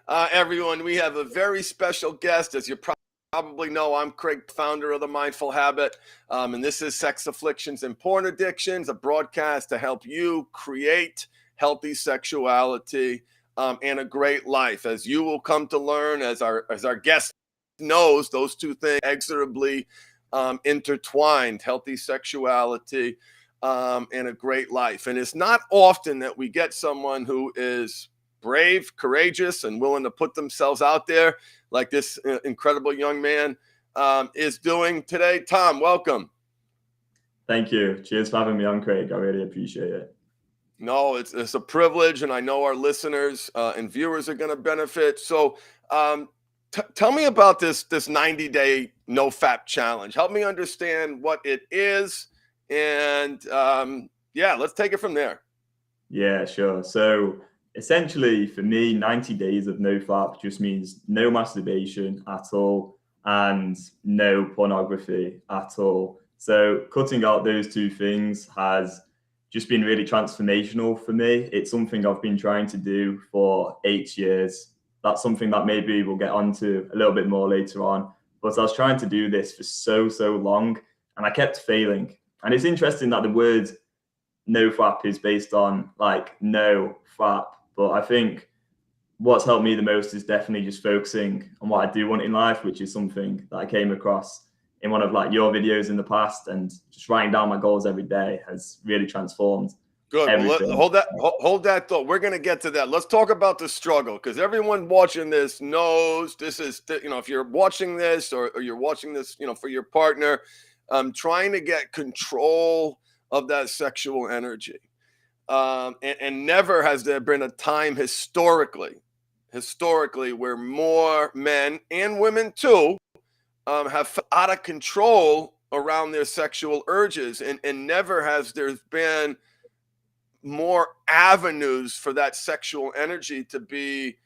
Everyone, we have a very special guest. As you probably know, I'm Craig, founder of the Mindful Habit, and this is Sex Afflictions and Porn Addictions, a broadcast to help you create healthy sexuality and a great life. As you will come to learn, as our guest knows, those two things inexorably intertwined: healthy sexuality and a great life. And it's not often that we get someone who is brave, courageous, and willing to put themselves out there like this incredible young man is doing today. Tom, welcome. Thank you. Cheers for having me on, Craig. I really appreciate it. No, it's a privilege, and I know our listeners and viewers are going to benefit. So tell me about this 90-day NoFap challenge. Help me understand what it is, and let's take it from there. Yeah, sure. So essentially, for me, 90 days of NoFap just means no masturbation at all and no pornography at all. So cutting out those two things has just been really transformational for me. It's something I've been trying to do for 8 years. That's something that maybe we'll get onto a little bit more later on. But I was trying to do this for so long, and I kept failing. And it's interesting that the word NoFap is based on like no fap, but I think what's helped me the most is definitely just focusing on what I do want in life, which is something that I came across in one of like your videos in the past, and just writing down my goals every day has really transformed everything. Well, hold that thought. We're going to get to that. Let's talk about the struggle, because everyone watching this knows this is, if you're watching this or you're watching this, for your partner, trying to get control of that sexual energy. And never has there been a time historically where more men and women too have out of control around their sexual urges, and never has there been more avenues for that sexual energy to be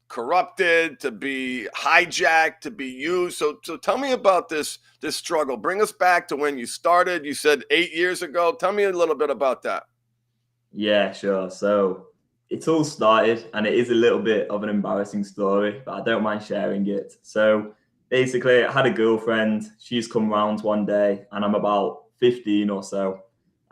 corrupted, to be hijacked, to be used. So tell me about this struggle. Bring us back to when you started. You said 8 years ago. Tell me a little bit about that. Yeah, sure. So it all started, and it is a little bit of an embarrassing story, but I don't mind sharing it. So basically, I had a girlfriend. She's come round one day, and I'm about 15 or so.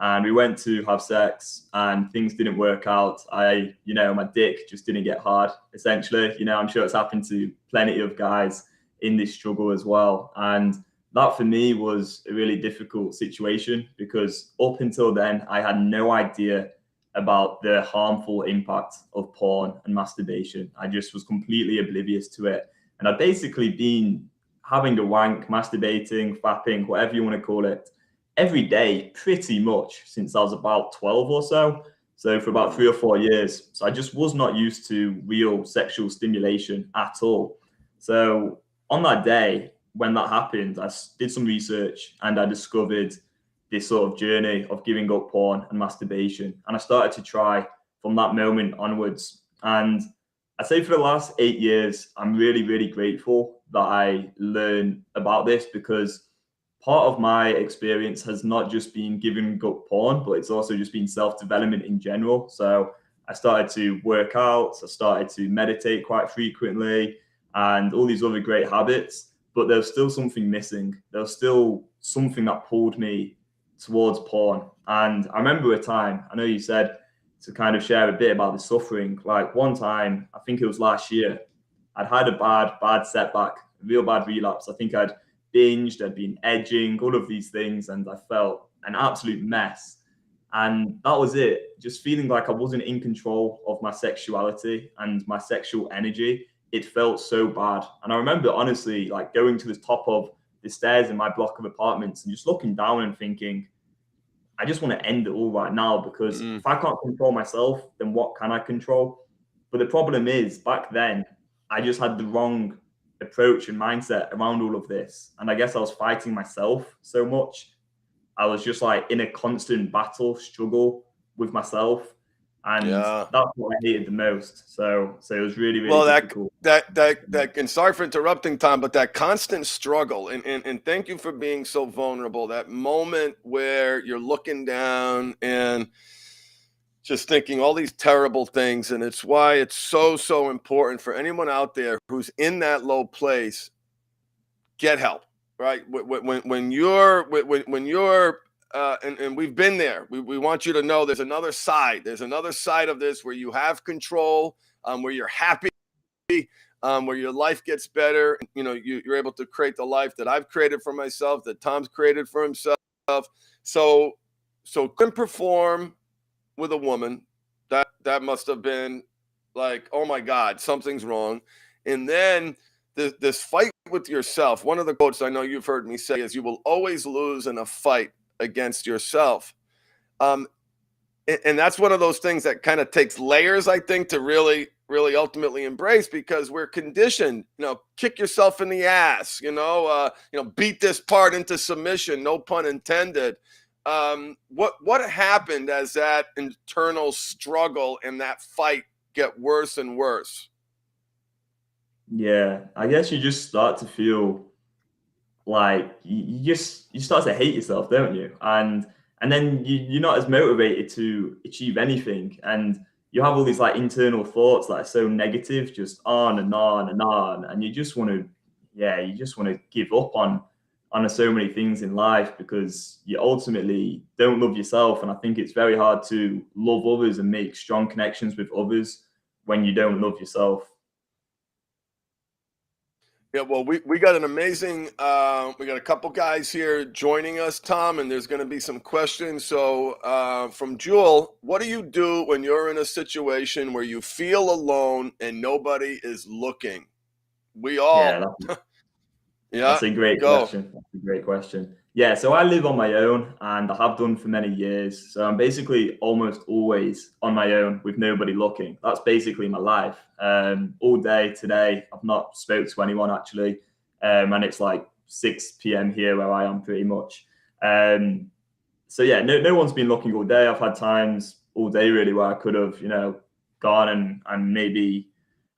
And we went to have sex, and things didn't work out. My dick just didn't get hard, essentially. I'm sure it's happened to plenty of guys in this struggle as well. And that for me was a really difficult situation, because up until then, I had no idea about the harmful impact of porn and masturbation. I just was completely oblivious to it. And I'd basically been having a wank, masturbating, fapping, whatever you want to call it, every day pretty much since I was about 12 or so. So for about 3 or 4 years. So I just was not used to real sexual stimulation at all. So on that day, when that happened, I did some research, and I discovered this sort of journey of giving up porn and masturbation. And I started to try from that moment onwards. And I'd say for the last 8 years, I'm really grateful that I learned about this, because part of my experience has not just been giving up porn, but it's also just been self-development in general. So I started to work out, I started to meditate quite frequently, and all these other great habits. But there's still something missing. There's still something that pulled me towards porn. And I remember a time, I know you said to kind of share a bit about the suffering. Like one time, I think it was last year, I'd had a bad setback, a real bad relapse. I think I'd binged, I'd been edging, all of these things, and I felt an absolute mess. And that was it, just feeling like I wasn't in control of my sexuality and my sexual energy. It felt so bad. And I remember honestly like going to the top of the stairs in my block of apartments and just looking down and thinking, I just want to end it all right now, because if I can't control myself, then what can I control? But the problem is, back then, I just had the wrong approach and mindset around all of this. And I guess I was fighting myself so much. I was just like in a constant battle, struggle with myself. And that's what I hated the most. So it was really difficult. That and sorry for interrupting, Tom, but that constant struggle, and thank you for being so vulnerable. That moment where you're looking down and just thinking all these terrible things. And it's why it's so important for anyone out there who's in that low place, get help, right? When you're and we've been there. We want you to know there's another side. There's another side of this where you have control, where you're happy, where your life gets better. You know, you're able to create the life that I've created for myself, that Tom's created for himself. So couldn't perform with a woman. That must have been like, oh my God, something's wrong. And then this fight with yourself. One of the quotes I know you've heard me say is, "You will always lose in a fight against yourself." And that's one of those things that kind of takes layers, I think, to really ultimately embrace, because we're conditioned, kick yourself in the ass, beat this part into submission, no pun intended. What happened as that internal struggle and that fight get worse and worse? Yeah, I guess you just start to feel like you start to hate yourself, don't you? And then you're not as motivated to achieve anything, and you have all these like internal thoughts that are so negative, just on and on and on, and you just want to, yeah, you just want to give up on so many things in life, because you ultimately don't love yourself. And I think it's very hard to love others and make strong connections with others when you don't love yourself. Yeah, well, we got an amazing, we got a couple guys here joining us, Tom, and there's going to be some questions. So from Jewel, what do you do when you're in a situation where you feel alone and nobody is looking? We all, Yeah, yeah, that's a great go. question. That's a great question. Yeah, so I live on my own and I have done for many years. So I'm basically almost always on my own with nobody looking. That's basically my life. All day today, I've not spoke to anyone actually. And it's like 6 p.m. here where I am pretty much. So yeah, no one's been looking all day. I've had times all day really where I could have, gone and maybe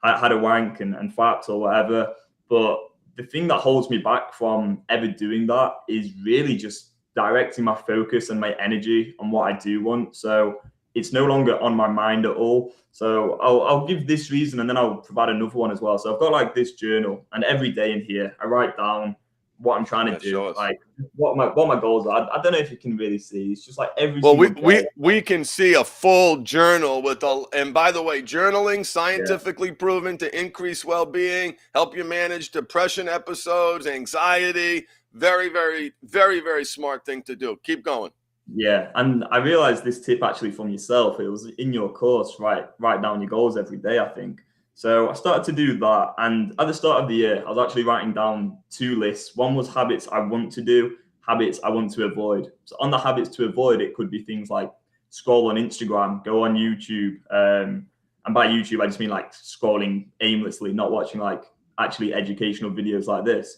had a wank and fapped or whatever. But the thing that holds me back from ever doing that is really just directing my focus and my energy on what I do want. So it's no longer on my mind at all. So I'll give this reason and then I'll provide another one as well. So I've got like this journal, and every day in here I write down what I'm trying to Yeah, do, show us. like what my goals are. I don't know if you can really see. It's just like every Well, single day. we can see a full journal with and by the way, journaling Yeah. scientifically proven to increase well-being, help you manage depression episodes, anxiety. Very smart thing to do. Keep going. Yeah, and I realized this tip actually from yourself. It was in your course, write down your goals every day, I think. So I started to do that, and at the start of the year, I was actually writing down two lists. One was habits I want to do, habits I want to avoid. So on the habits to avoid, it could be things like scroll on Instagram, go on YouTube, and by YouTube I just mean like scrolling aimlessly, not watching like actually educational videos like this.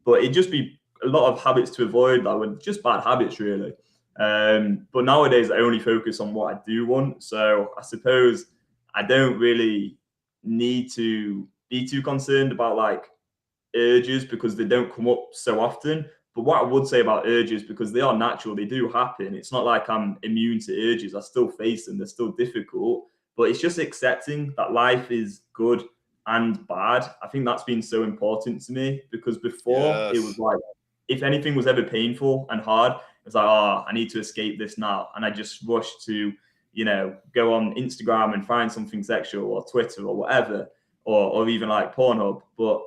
But it'd just be a lot of habits to avoid that were just bad habits, really. But nowadays, I only focus on what I do want. So I suppose I don't really need to be too concerned about like urges, because they don't come up so often. But what I would say about urges, because they are natural, they do happen. It's not like I'm immune to urges. I still face them. They're still difficult. But it's just accepting that life is good and bad. I think that's been so important to me, because before it was Yes. like, if anything was ever painful and hard, it's like, oh, I need to escape this now. And I just rush to, go on Instagram and find something sexual, or Twitter or whatever, or even like Pornhub. But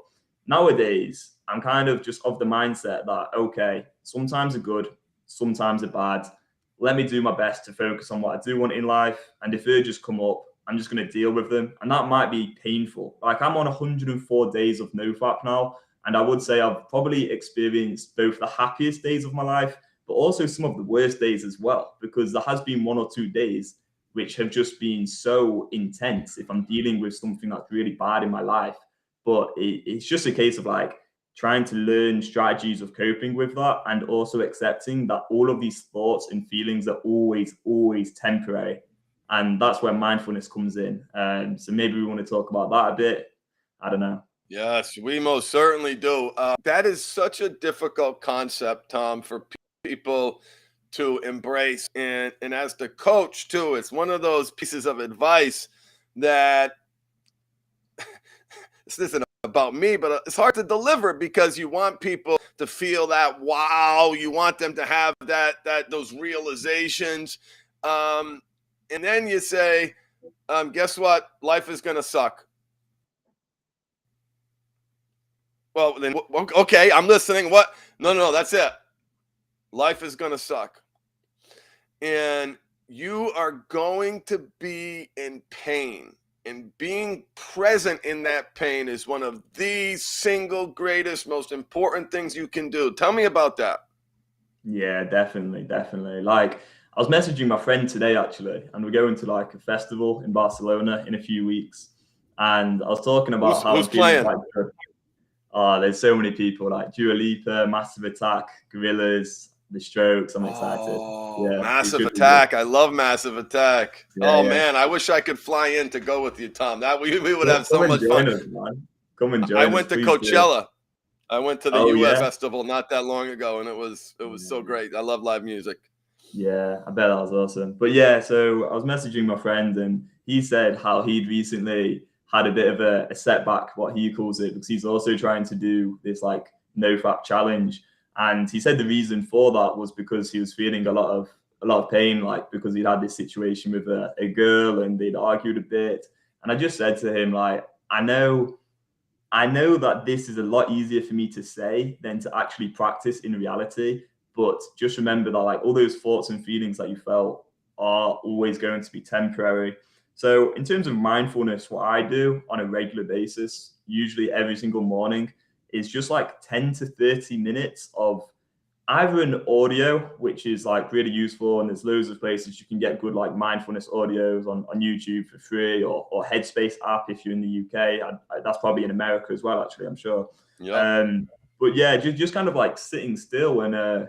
nowadays, I'm kind of just of the mindset that, okay, sometimes are good, sometimes are bad. Let me do my best to focus on what I do want in life. And if urges come up, I'm just going to deal with them. And that might be painful. Like, I'm on 104 days of NoFap now. And I would say I've probably experienced both the happiest days of my life, but also some of the worst days as well, because there has been 1 or 2 days which have just been so intense if I'm dealing with something that's really bad in my life. But it's just a case of like trying to learn strategies of coping with that, and also accepting that all of these thoughts and feelings are always temporary. And that's where mindfulness comes in. So maybe we want to talk about that a bit. I don't know. Yes, we most certainly do. That is such a difficult concept, Tom, for people to embrace. And as the coach too, it's one of those pieces of advice that this isn't about me, but it's hard to deliver because you want people to feel that wow, you want them to have that those realizations, and then you say, guess what? Life is going to suck. Well, then, okay, I'm listening. What? No, that's it. Life is going to suck. And you are going to be in pain. And being present in that pain is one of the single greatest, most important things you can do. Tell me about that. Yeah, definitely. Like, I was messaging my friend today, actually, and we're going to like a festival in Barcelona in a few weeks. And I was talking about how Who's I'm feeling playing? there's so many people like Dua Lipa, Massive Attack, Gorillas, The Strokes. I'm excited. Oh, Yeah, it Massive should be good. Attack. I love Massive Attack. Yeah, Oh, yeah. man, I wish I could fly in to go with you, Tom. That we would have Come so and much fun. join us, man. Come and I join us, went to please do. Coachella. I went to the Oh U.S. yeah, festival not that long ago, and it was so great. I love live music. yeah. I bet that was awesome. But yeah, so I was messaging my friend, and he said how he'd recently had a bit of a setback, what he calls it, because he's also trying to do this like NoFap challenge. And he said the reason for that was because he was feeling a lot of pain, like because he'd had this situation with a girl and they'd argued a bit. And I just said to him, like, I know that this is a lot easier for me to say than to actually practice in reality. But just remember that like all those thoughts and feelings that you felt are always going to be temporary. So in terms of mindfulness, what I do on a regular basis, usually every single morning, is just like 10 to 30 minutes of either an audio, which is like really useful, and there's loads of places you can get good like mindfulness audios on YouTube for free, or Headspace app if you're in the UK. That's probably in America as well, actually, I'm sure. Yep. But yeah, just kind of like sitting still and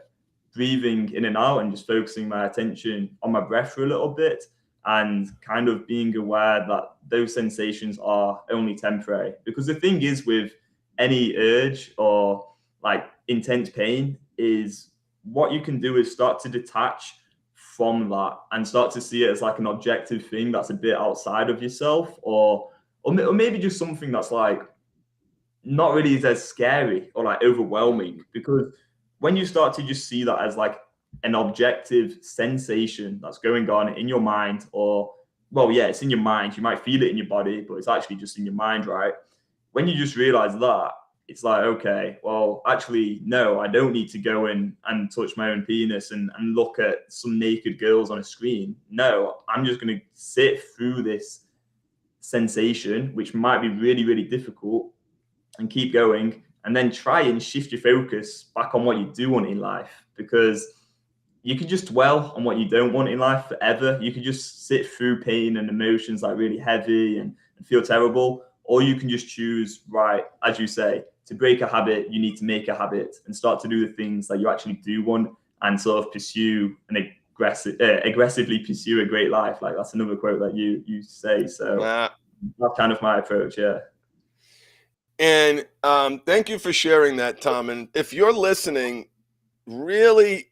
breathing in and out and just focusing my attention on my breath for a little bit, and kind of being aware that those sensations are only temporary. Because the thing is with any urge or like intense pain is what you can do is start to detach from that and start to see it as like an objective thing that's a bit outside of yourself, or maybe just something that's like not really as scary or like overwhelming. Because when you start to just see that as like an objective sensation that's going on in your mind, or well, yeah, it's in your mind, you might feel it in your body, but it's actually just in your mind, right? When you just realize that, it's like, okay, well, actually, no, I don't need to go in and touch my own penis and look at some naked girls on a screen. No, I'm just going to sit through this sensation, which might be really, really difficult, and keep going, and then try and shift your focus back on what you do want in life. Because you can just dwell on what you don't want in life forever. You can just sit through pain and emotions like really heavy and feel terrible. Or you can just choose, right, as you say, to break a habit, you need to make a habit and start to do the things that you actually do want, and sort of pursue and aggressively pursue a great life. Like that's another quote that you say. So that's kind of my approach, yeah. And thank you for sharing that, Tom. And if you're listening, really,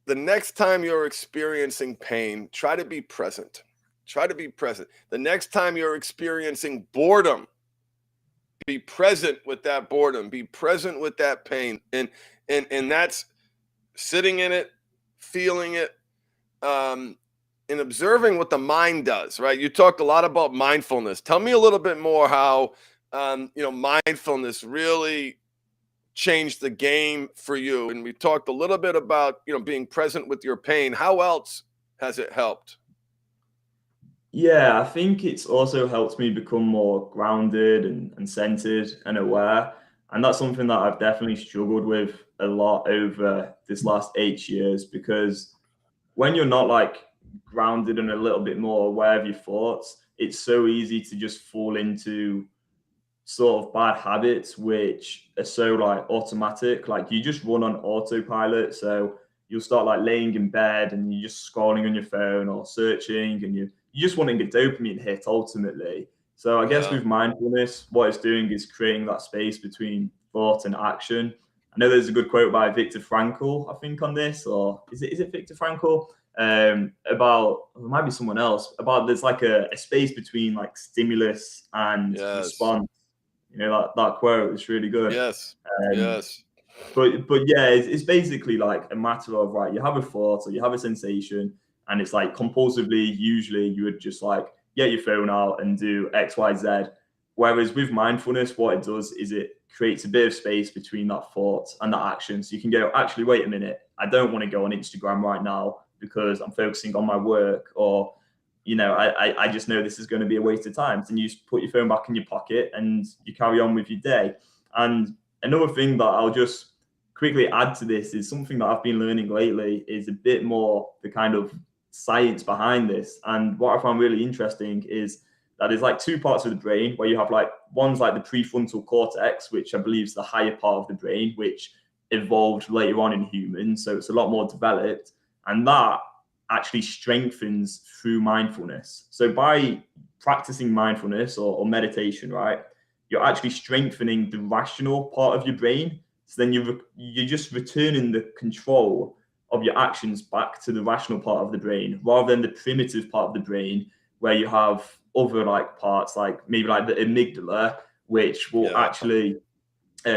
the next time you're experiencing pain, try to be present. Try to be present. The next time you're experiencing boredom, be present with that boredom. Be present with that pain, and that's sitting in it, feeling it, and observing what the mind does. Right? You talked a lot about mindfulness. Tell me a little bit more how mindfulness really changed the game for you. And we talked a little bit about being present with your pain. How else has it helped? Yeah, I think it's also helped me become more grounded and centered and aware. And that's something that I've definitely struggled with a lot over this last 8 years, because when you're not like grounded and a little bit more aware of your thoughts, it's so easy to just fall into sort of bad habits which are so like automatic. Like you just run on autopilot. So you'll start like laying in bed and you're just scrolling on your phone or searching, and you're just wanting a dopamine hit ultimately. So I guess Yeah. with mindfulness, what it's doing is creating that space between thought and action. I know there's a good quote by Viktor Frankl, I think, on this, or is it Viktor Frankl? About, it might be someone else, about there's like a space between like stimulus and Yes. response. You know, that quote is really good. Yes. Um, Yes. but yeah, it's basically like a matter of, right, you have a thought or you have a sensation, and it's like compulsively, usually you would just like get your phone out and do X, Y, Z. Whereas with mindfulness, what it does is it creates a bit of space between that thought and that action. So you can go, actually, wait a minute, I don't want to go on Instagram right now because I'm focusing on my work, or you know, I just know this is going to be a waste of time. So you just put your phone back in your pocket and you carry on with your day. And another thing that I'll just quickly add to this is something that I've been learning lately is a bit more the kind of science behind this. And what I found really interesting is that there's like two parts of the brain where you have like, one's like the prefrontal cortex, which I believe is the higher part of the brain, which evolved later on in humans. So it's a lot more developed. And that actually strengthens through mindfulness. So by practicing mindfulness or meditation, right, you're actually strengthening the rational part of your brain. So then you're just returning the control of your actions back to the rational part of the brain, rather than the primitive part of the brain where you have other like parts, like maybe like the amygdala, which will actually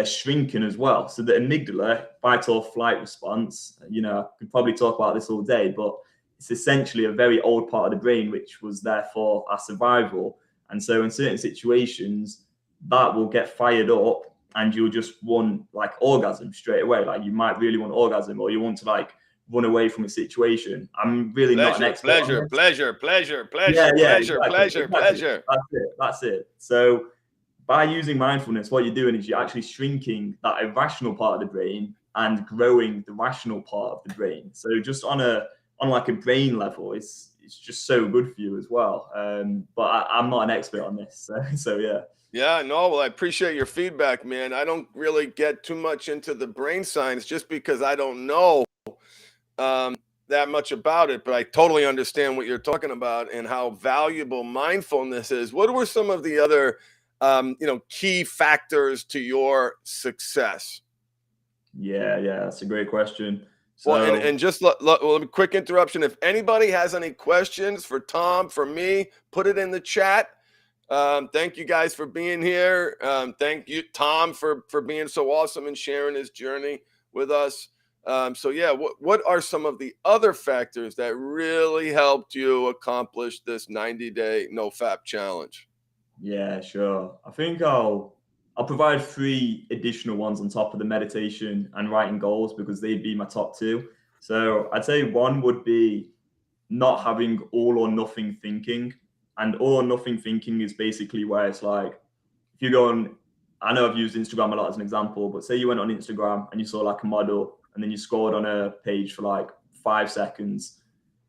shrinking as well. So the amygdala, fight or flight response, you know, I could probably talk about this all day, but it's essentially a very old part of the brain which was there for our survival. And so in certain situations, that will get fired up and you'll just want like orgasm straight away. Like you might really want orgasm, or you want to like run away from a situation. I'm really not an expert on this. Pleasure. Yeah, exactly. That's it. So by using mindfulness, what you're doing is you're actually shrinking that irrational part of the brain and growing the rational part of the brain. So just on like a brain level, it's just so good for you as well. But I'm not an expert on this, so yeah. Yeah, no, well, I appreciate your feedback, man. I don't really get too much into the brain science just because I don't know that much about it, but I totally understand what you're talking about and how valuable mindfulness is. What were some of the other, key factors to your success? Yeah, that's a great question. Well, So and just well, quick interruption. If anybody has any questions for Tom, for me, put it in the chat. Thank you guys for being here. Thank you, Tom, for being so awesome and sharing his journey with us. So yeah, what are some of the other factors that really helped you accomplish this 90-day NoFap challenge? yeah, sure. I think I'll provide three additional ones on top of the meditation and writing goals, because they'd be my top two. So I'd say one would be not having all or nothing thinking. And all or nothing thinking is basically where it's like, if you go on, I know I've used Instagram a lot as an example, but say you went on Instagram and you saw like a model and then you scrolled on a page for like 5 seconds.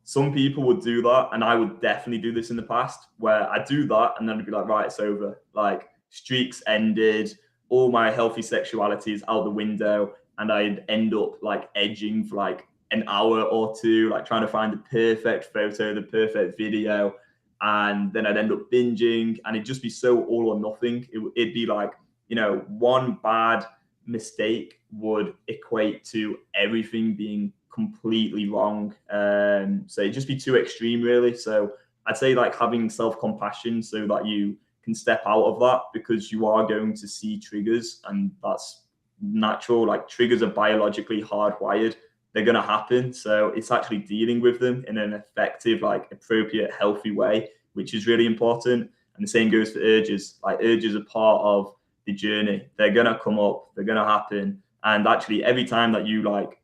Some people would do that, and I would definitely do this in the past, where I do that and then I'd be like, right, it's over. Like streaks ended, all my healthy sexuality is out the window, and I'd end up like edging for like an hour or two, like trying to find the perfect photo, the perfect video, and then I'd end up binging, and it'd just be so all or nothing. It'd be like, you know, one bad mistake would equate to everything being completely wrong. So it'd just be too extreme, really. So I'd say like having self-compassion so that you can step out of that, because you are going to see triggers, and that's natural. Like triggers are biologically hardwired. They're going to happen. So it's actually dealing with them in an effective, like appropriate, healthy way, which is really important. And the same goes for urges. Like urges are part of the journey. They're going to come up, they're going to happen. And actually every time that you like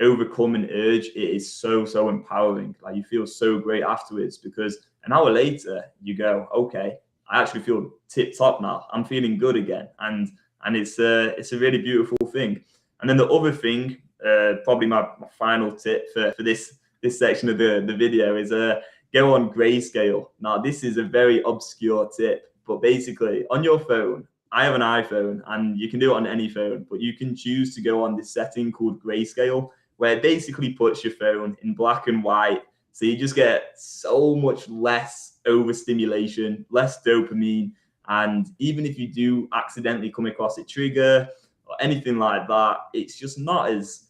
overcome an urge, it is so empowering. Like you feel so great afterwards, because an hour later you go, okay, I actually feel tip top now. I'm feeling good again. And it's a really beautiful thing. And then the other thing, probably my final tip for this section of the video is go on grayscale. Now, this is a very obscure tip, but basically on your phone, I have an iPhone, and you can do it on any phone, but you can choose to go on this setting called grayscale, where it basically puts your phone in black and white. So you just get so much less overstimulation, less dopamine. And even if you do accidentally come across a trigger or anything like that, it's just not as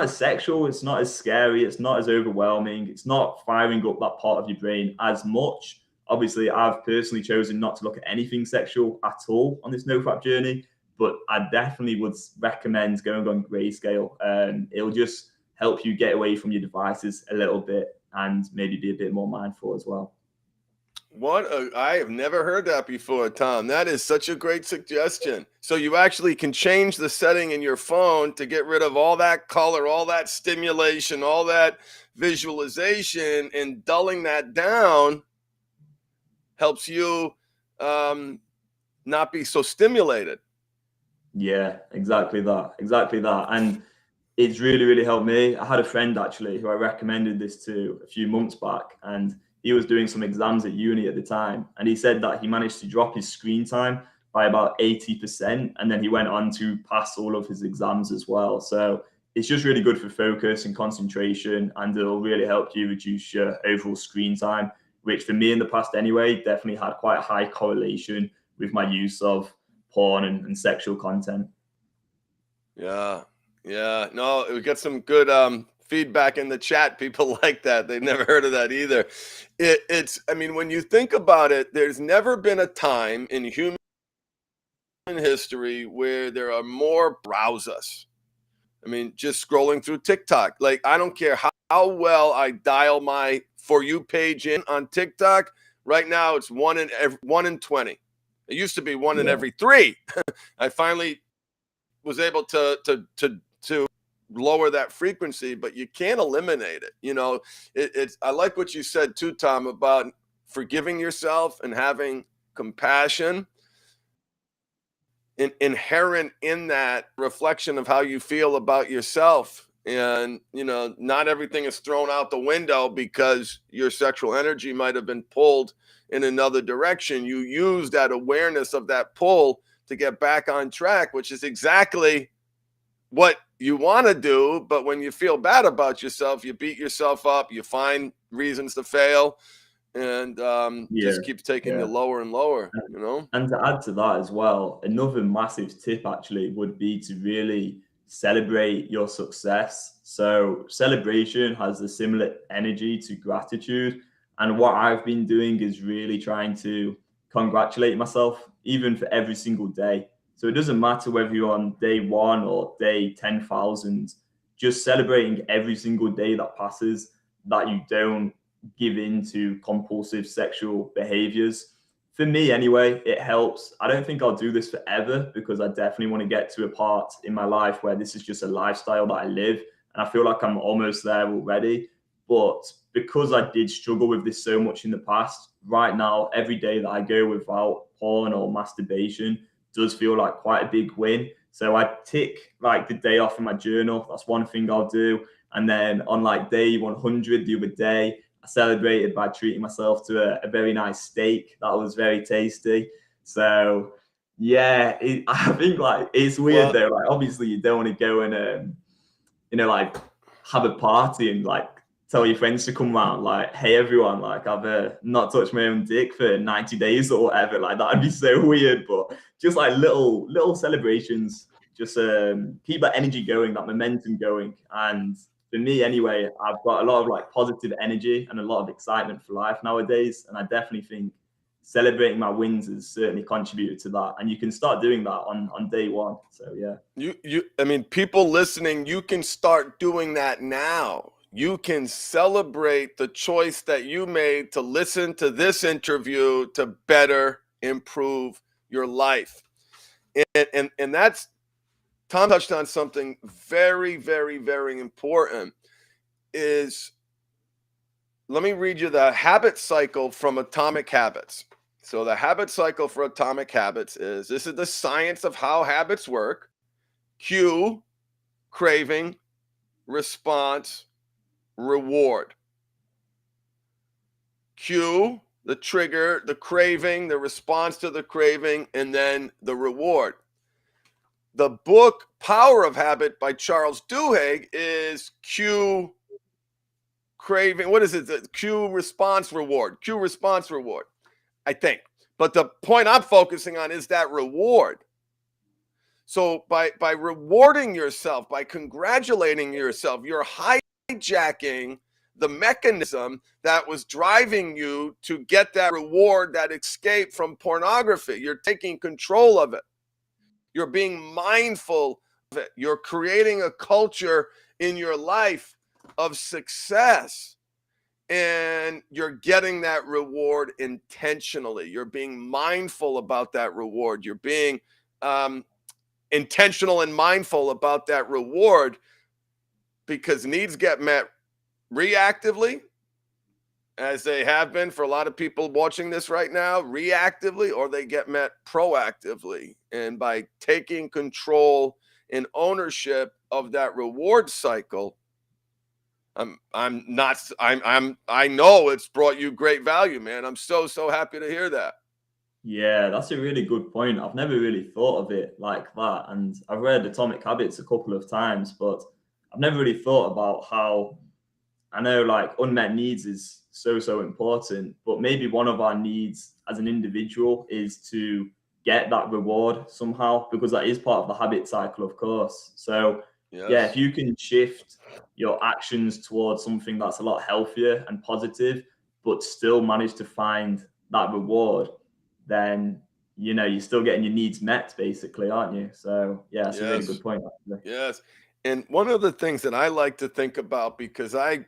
sexual, it's not as scary, it's not as overwhelming, it's not firing up that part of your brain as much. Obviously, I've personally chosen not to look at anything sexual at all on this NoFap journey, but I definitely would recommend going on Grayscale. It'll just help you get away from your devices a little bit and maybe be a bit more mindful as well. I have never heard that before, Tom. That is such a great suggestion. So you actually can change the setting in your phone to get rid of all that color, all that stimulation, all that visualization, and dulling that down helps you not be so stimulated. Yeah, exactly that. And it's really, really helped me. I had a friend actually who I recommended this to a few months back, and he was doing some exams at uni at the time. And he said that he managed to drop his screen time by about 80%. And then he went on to pass all of his exams as well. So it's just really good for focus and concentration. And it'll really help you reduce your overall screen time, which for me in the past anyway, definitely had quite a high correlation with my use of porn and sexual content. Yeah. No, we got some good feedback in the chat. People like that. They've never heard of that either. I mean, when you think about it, there's never been a time in human history where there are more browsers. I mean, just scrolling through TikTok. Like, I don't care how well I dial my For You page in on TikTok. Right now, it's 1 in 20. It used to be one in every 3. I finally was able to lower that frequency, but you can't eliminate it. You know, I like what you said too, Tom, about forgiving yourself and having compassion. Inherent in that reflection of how you feel about yourself. And, you know, not everything is thrown out the window because your sexual energy might have been pulled in another direction. You use that awareness of that pull to get back on track, which is exactly what you want to do. But when you feel bad about yourself, you beat yourself up, you find reasons to fail, and just keeps taking you lower and lower, you know? And to add to that as well, another massive tip actually would be to really celebrate your success. So celebration has a similar energy to gratitude. And what I've been doing is really trying to congratulate myself, even for every single day. So it doesn't matter whether you're on day 1 or day 10,000, just celebrating every single day that passes, that you don't give in to compulsive sexual behaviors. For me anyway, it helps. I don't think I'll do this forever because I definitely want to get to a part in my life where this is just a lifestyle that I live. And I feel like I'm almost there already. But because I did struggle with this so much in the past, right now, every day that I go without porn or masturbation does feel like quite a big win. So I tick like the day off in my journal. That's one thing I'll do. And then on like day 100 the other day, I celebrated by treating myself to a very nice steak that was very tasty. So yeah, I think like it's weird though. Like obviously you don't want to go and like have a party and like tell your friends to come around. Like, hey everyone, like I've not touched my own dick for 90 days or whatever. Like that'd be so weird. But just like little celebrations, just keep that energy going, that momentum going. And for me anyway, I've got a lot of like positive energy and a lot of excitement for life nowadays. And I definitely think celebrating my wins has certainly contributed to that. And you can start doing that on day 1. So yeah. I mean, people listening, you can start doing that now. You can celebrate the choice that you made to listen to this interview to better improve your life. And that's, Tom touched on something very, very, very important. Let me read you the habit cycle from Atomic Habits. So the habit cycle for Atomic Habits this is the science of how habits work. Cue, craving, response, reward. Cue, the trigger, the craving, the response to the craving, and then the reward. The book Power of Habit by Charles Duhigg is cue, craving. What is it? The cue, response, reward. Cue, response, reward, I think. But the point I'm focusing on is that reward. So by rewarding yourself, by congratulating yourself, you're hijacking the mechanism that was driving you to get that reward, that escape from pornography. You're taking control of it. You're being mindful of it. You're creating a culture in your life of success, and you're getting that reward intentionally. You're being mindful about that reward. You're being intentional and mindful about that reward, because needs get met reactively, as they have been for a lot of people watching this right now, reactively, or they get met proactively. And by taking control and ownership of that reward cycle, I know it's brought you great value, man. I'm so happy to hear that. Yeah, that's a really good point. I've never really thought of it like that. And I've read Atomic Habits a couple of times, but I've never really thought about how I know like unmet needs is so important, but maybe one of our needs as an individual is to get that reward somehow, because that is part of the habit cycle, of course. So yeah, if Yes. you can shift your actions towards something that's a lot healthier and positive, but still manage to find that reward, then you're still getting your needs met, basically, aren't you? So yeah, that's a really good Yes. point, actually. Yes. And one of the things that I like to think about, because I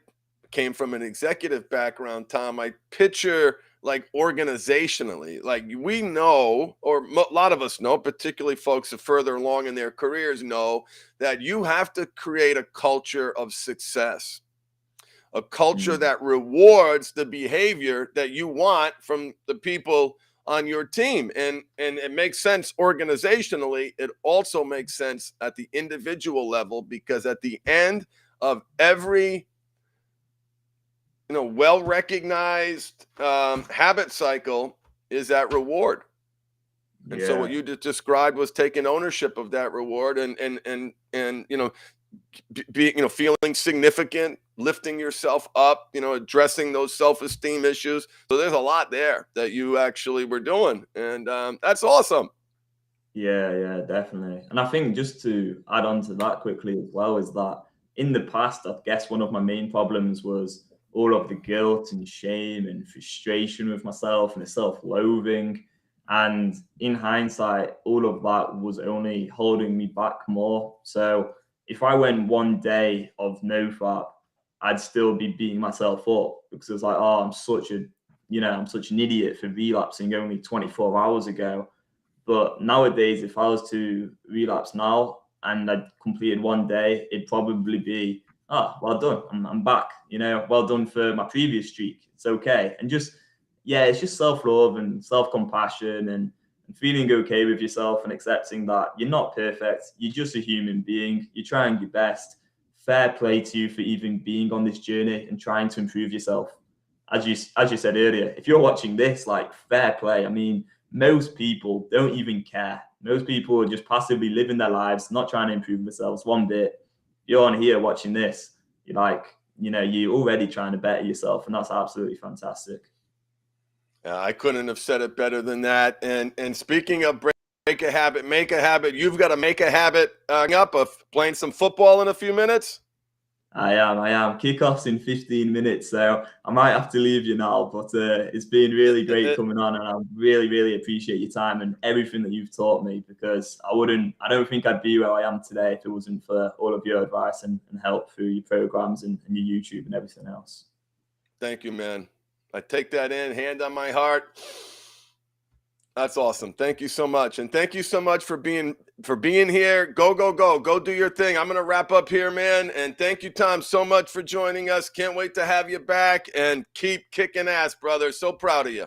came from an executive background, Tom, I picture like organizationally, like we know, or a lot of us know, particularly folks who are further along in their careers know that you have to create a culture of success, a culture Mm. that rewards the behavior that you want from the people on your team. And it makes sense organizationally. It also makes sense at the individual level, because at the end of every well recognized habit cycle is that reward. And so what Yeah. you just described was taking ownership of that reward, and being, feeling significant, lifting yourself up, addressing those self-esteem issues. So there's a lot there that you actually were doing, and that's awesome. Yeah, definitely. And I think just to add on to that quickly as well is that in the past, I guess one of my main problems was all of the guilt and shame and frustration with myself and the self-loathing. And in hindsight, all of that was only holding me back more. So if I went one day of NoFap, I'd still be beating myself up because it's like, oh, I'm such an idiot for relapsing only 24 hours ago. But nowadays, if I was to relapse now and I'd completed one day, it'd probably be, well done. I'm back. Well done for my previous streak. It's okay. And it's just self love and self compassion and feeling okay with yourself and accepting that you're not perfect. You're just a human being. You're trying your best. Fair play to you for even being on this journey and trying to improve yourself. As you said earlier, if you're watching this, like fair play. I mean, most people don't even care. Most people are just passively living their lives, not trying to improve themselves one bit. You're on here watching this. You're like, you're already trying to better yourself, and that's absolutely fantastic. I couldn't have said it better than that. And speaking of break a habit, make a habit, you've got to make a habit up of playing some football in a few minutes. I am. Kickoff's in 15 minutes, so I might have to leave you now. But it's been really great coming on, and I really, really appreciate your time and everything that you've taught me. Because I don't think I'd be where I am today if it wasn't for all of your advice and help through your programs and your YouTube and everything else. Thank you, man. I take that in, hand on my heart. That's awesome. Thank you so much. And thank you so much for being here. Go do your thing. I'm going to wrap up here, man. And thank you, Tom, so much for joining us. Can't wait to have you back, and keep kicking ass, brother. So proud of you.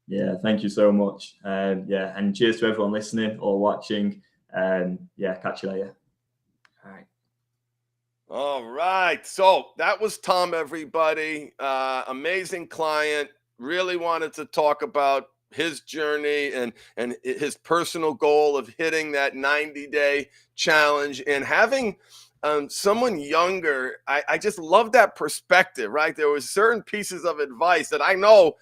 Yeah, thank you so much. And cheers to everyone listening or watching. Catch you later. All right. All right. So that was Tom, everybody. Amazing client. Really wanted to talk about his journey and his personal goal of hitting that 90-day challenge, and having someone younger. I just love that perspective, right? There was certain pieces of advice that I know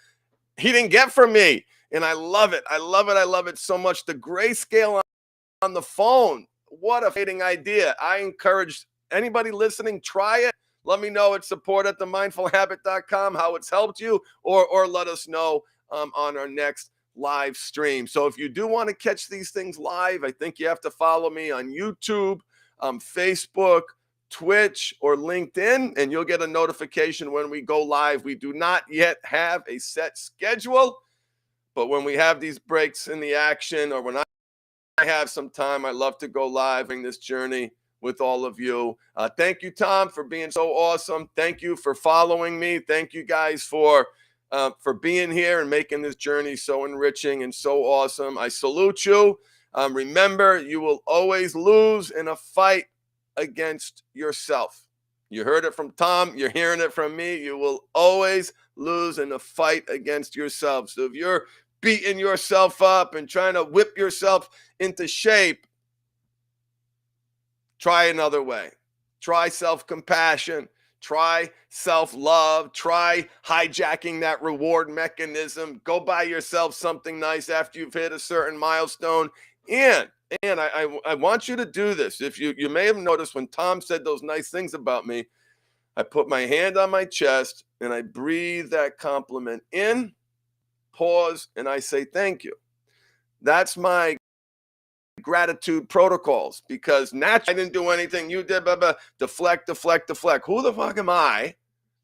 he didn't get from me, and I love it. I love it so much. The grayscale on the phone. What a fitting idea. I encourage anybody listening, try it. Let me know at support@themindfulhabit.com how it's helped you, or let us know on our next live stream. So if you do want to catch these things live, I think you have to follow me on YouTube, Facebook, Twitch, or LinkedIn, and you'll get a notification when we go live. We do not yet have a set schedule, but when we have these breaks in the action, or when I have some time, I love to go live in this journey with all of you. Thank you, Tom, for being so awesome. Thank you for following me. Thank you guys for being here and making this journey so enriching and so awesome. I salute you. Remember, you will always lose in a fight against yourself. You heard it from Tom. You're hearing it from me. You will always lose in a fight against yourself. So if you're beating yourself up and trying to whip yourself into shape, try another way. Try self-compassion. Try self-love. Try hijacking that reward mechanism. Go buy yourself something nice after you've hit a certain milestone. And I want you to do this. If you may have noticed when Tom said those nice things about me, I put my hand on my chest and I breathe that compliment in, pause, and I say thank you. That's my gratitude protocols, because naturally I didn't do anything. You did, blah, blah, deflect. Who the fuck am I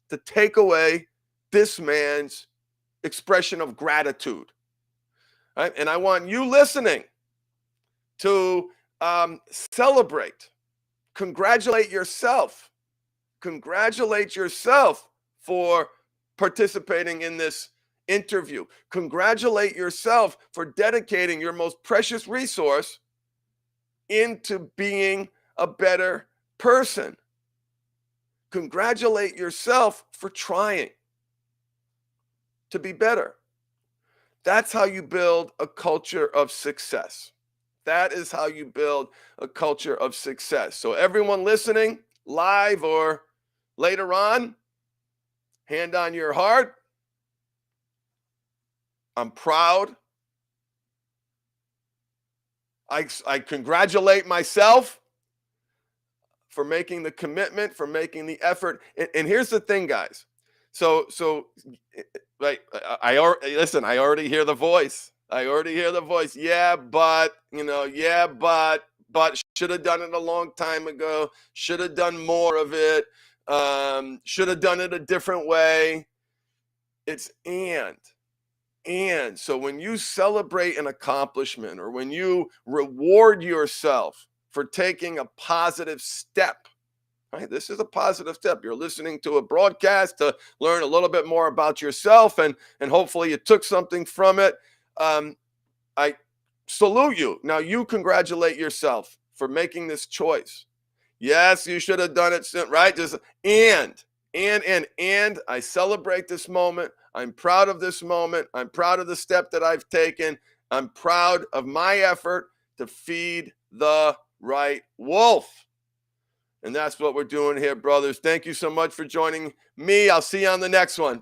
to take away this man's expression of gratitude? Right? And I want you listening to celebrate, congratulate yourself for participating in this interview. Congratulate yourself for dedicating your most precious resource into being a better person. Congratulate yourself for trying to be better. That's how you build a culture of success. That is how you build a culture of success. So everyone listening, live or later on, hand on your heart. I'm proud. I congratulate myself for making the commitment, for making the effort. And here's the thing, guys. So right, I already hear the voice. Yeah, but should have done it a long time ago. Should have done more of it. Should have done it a different way. It's and so when you celebrate an accomplishment, or when you reward yourself for taking a positive step, right? This is a positive step. You're listening to a broadcast to learn a little bit more about yourself, and hopefully you took something from it. I salute you. Now you congratulate yourself for making this choice. Yes, you should have done it soon, right? Just and I celebrate this moment. I'm proud of this moment. I'm proud of the step that I've taken. I'm proud of my effort to feed the right wolf. And that's what we're doing here, brothers. Thank you so much for joining me. I'll see you on the next one.